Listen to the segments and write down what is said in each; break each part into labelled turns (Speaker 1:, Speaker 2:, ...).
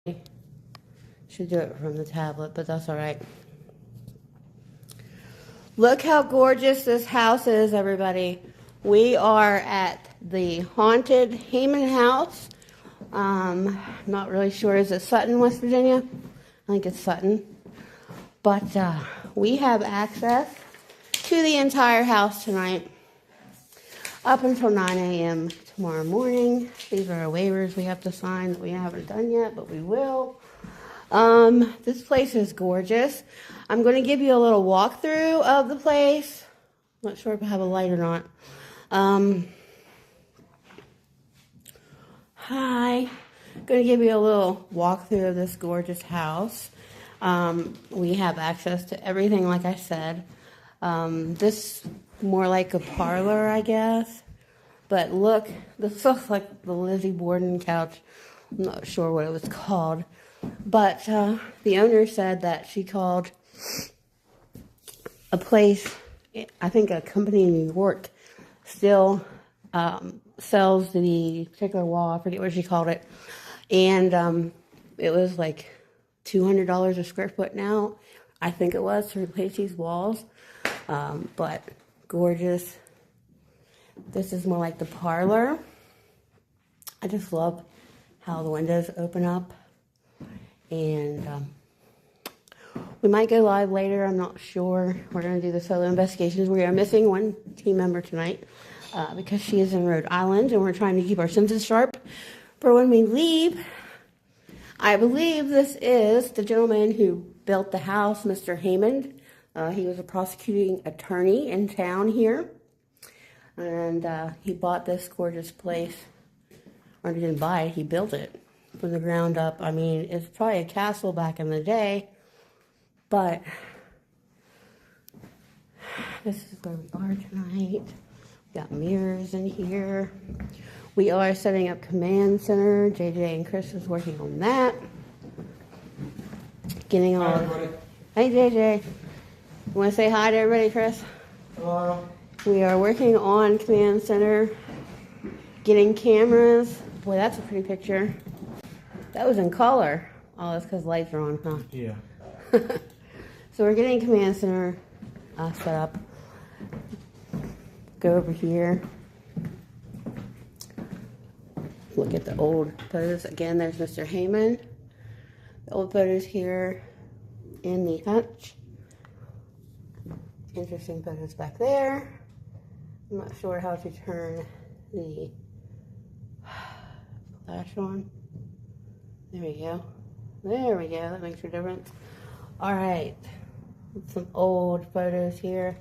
Speaker 1: Should do it from the tablet, but that's all right. Look how gorgeous this house is, everybody. We are at the Haunted Haymond House. Not really sure. Is it Sutton, West Virginia? I think it's Sutton. But we have access to the entire house tonight up until 9 a.m. tomorrow morning. These are our waivers we have to sign that we haven't done yet, but we will. This place is gorgeous. I'm going to give you a little walkthrough of the place. Not sure if I have a light or not. Hi. Going to give you a little walkthrough of this gorgeous house. We have access to everything, like I said. This more like a parlor, I guess. But look, this looks like the Lizzie Borden couch. I'm not sure what it was called. But the owner said that she called a place, I think a company in New York, still sells the particular wall. I forget what she called it. And it was like $200 a square foot now, I think it was, to replace these walls. But gorgeous. This is more like the parlor. I just love how the windows open up. And we might go live later. I'm not sure. We're going to do the solo investigations. We are missing one team member tonight because she is in Rhode Island, and we're trying to keep our senses sharp for when we leave. I believe this is the gentleman who built the house, Mr. Haymond. He was a prosecuting attorney in town here, and he bought this gorgeous place. Or he didn't buy it, he built it from the ground up. I mean, it's probably a castle back in the day, but this is where we are tonight. We got mirrors in here. We are setting up command center. JJ and Chris is working on that. Getting all. Hey JJ, you want to say hi to everybody, Chris?
Speaker 2: Hello.
Speaker 1: We are working on command center, getting cameras. Boy, that's a pretty picture. That was in color. Oh, that's because lights are on, huh?
Speaker 2: Yeah.
Speaker 1: So we're getting command center set up. Go over here. Look at the old photos. Again, there's Mr. Haymond. The old photos here in the hutch. Interesting photos back there. I'm not sure how to turn the flash on. There we go. There we go. That makes a difference. All right. Some old photos here.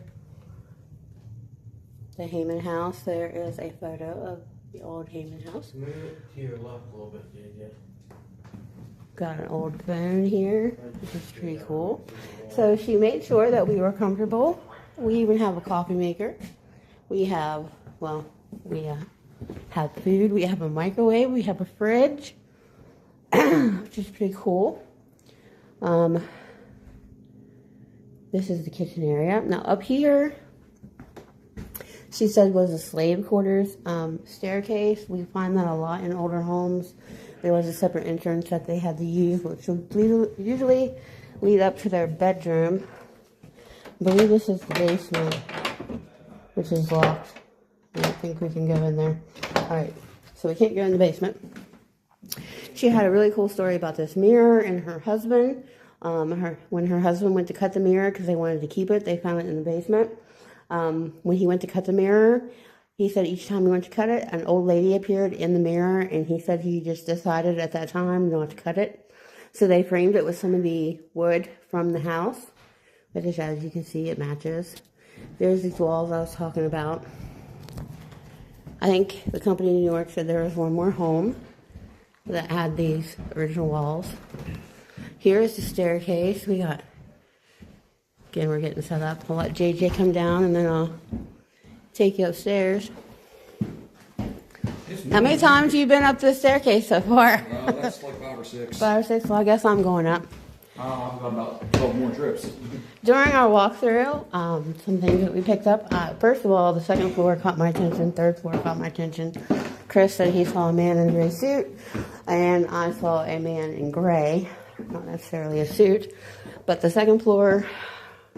Speaker 1: The Haymond House. There is a photo of the old Haymond House.
Speaker 2: Move it to your left a little bit, JJ.
Speaker 1: Got an old phone here, which is pretty cool. So she made sure that we were comfortable. We even have a coffee maker. We have, well, we have food. We have a microwave. We have a fridge, which is pretty cool. This is the kitchen area. Now up here, she said was a slave quarters staircase. We find that a lot in older homes. There was a separate entrance that they had to use, which would usually lead up to their bedroom. I believe this is the basement, which is locked. I don't think we can go in there. All right, so we can't go in the basement. She had a really cool story about this mirror and her husband. When her husband went to cut the mirror because they wanted to keep it, they found it in the basement. When he went to cut the mirror, he said each time he went to cut it, an old lady appeared in the mirror, and he said he just decided at that time not to cut it. So they framed it with some of the wood from the house, which, as you can see, it matches. There's these walls I was talking about. I think the company in New York said there was one more home that had these original walls. Here is the staircase. We got, again, we're getting set up. I'll let JJ come down, and then I'll take you upstairs. How many times have you been up the staircase so far?
Speaker 2: That's like 5 or 6.
Speaker 1: 5 or 6? Well, I guess I'm going up.
Speaker 2: I've got about 12 more trips.
Speaker 1: During our walkthrough, some things that we picked up. First of all, the second floor caught my attention. Third floor caught my attention. Chris said he saw a man in a gray suit, and I saw a man in gray, not necessarily a suit, but the second floor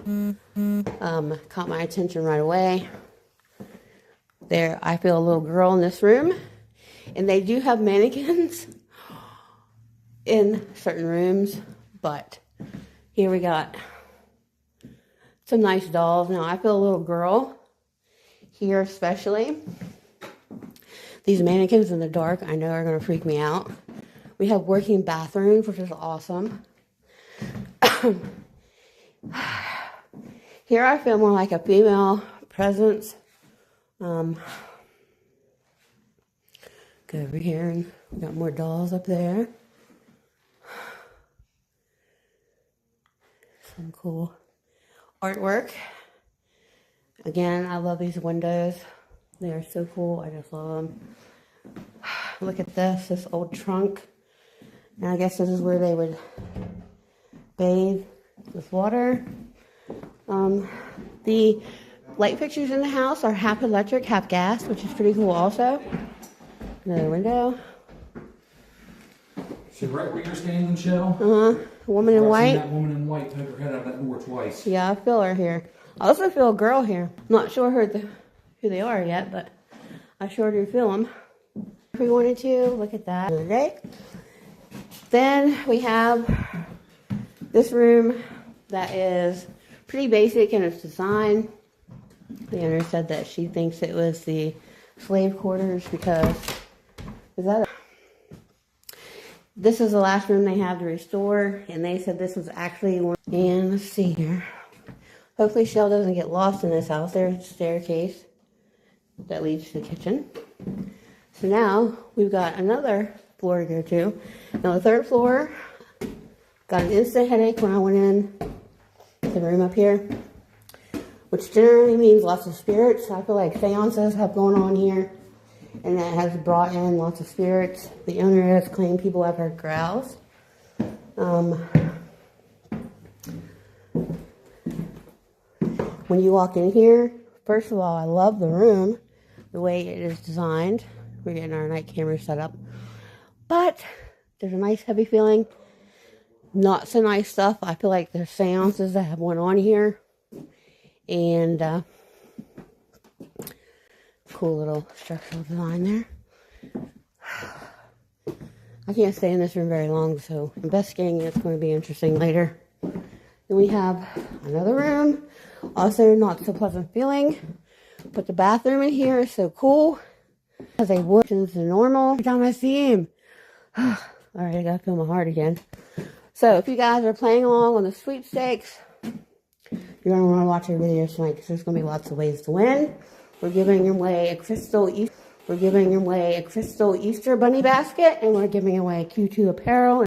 Speaker 1: caught my attention right away. There, I feel a little girl in this room, and they do have mannequins in certain rooms, but here we got some nice dolls. Now, I feel a little girl here especially. These mannequins in the dark, I know, are going to freak me out. We have working bathrooms, which is awesome. Here I feel more like a female presence. Go over here, and we got more dolls up there. Some cool artwork. Again, I love these windows. They are so cool. I just love them. Look at this old trunk. And I guess this is where they would bathe with water. The light fixtures in the house are half electric, half gas, which is pretty cool also. Another window.
Speaker 2: See right where you're standing, Chelle?
Speaker 1: A woman in white.
Speaker 2: That woman in white took her head out of that door twice.
Speaker 1: Yeah, I feel her here. I also feel a girl here. I'm not sure who they are yet, but I sure do feel them. If we wanted to, look at that another day. Then we have this room that is pretty basic in its design. The owner said that she thinks it was the slave quarters because this is the last room they have to restore, and they said this was actually one. And let's see here. Hopefully Chelle doesn't get lost in this house. There's a staircase that leads to the kitchen. So now we've got another floor to go to. Now the third floor, got an instant headache when I went in to the room up here, which generally means lots of spirits. I feel like seances have going on here, and that has brought in lots of spirits. The owner has claimed people have heard growls. When you walk in here, first of all, I love the room, the way it is designed. We're getting our night camera set up. But there's a nice heavy feeling. Not so nice stuff. I feel like there's seances that have went on here. And cool little structural design there. I can't stay in this room very long, so investigating it's going to be interesting later. Then we have another room. Also not so pleasant feeling. But the bathroom in here is so cool. As a wood is normal. Every time I see him. Alright, I gotta feel my heart again. So if you guys are playing along on the sweepstakes, you're going to want to watch our video tonight because there's going to be lots of ways to win. We're giving away a crystal Easter bunny basket, and we're giving away Q2 apparel.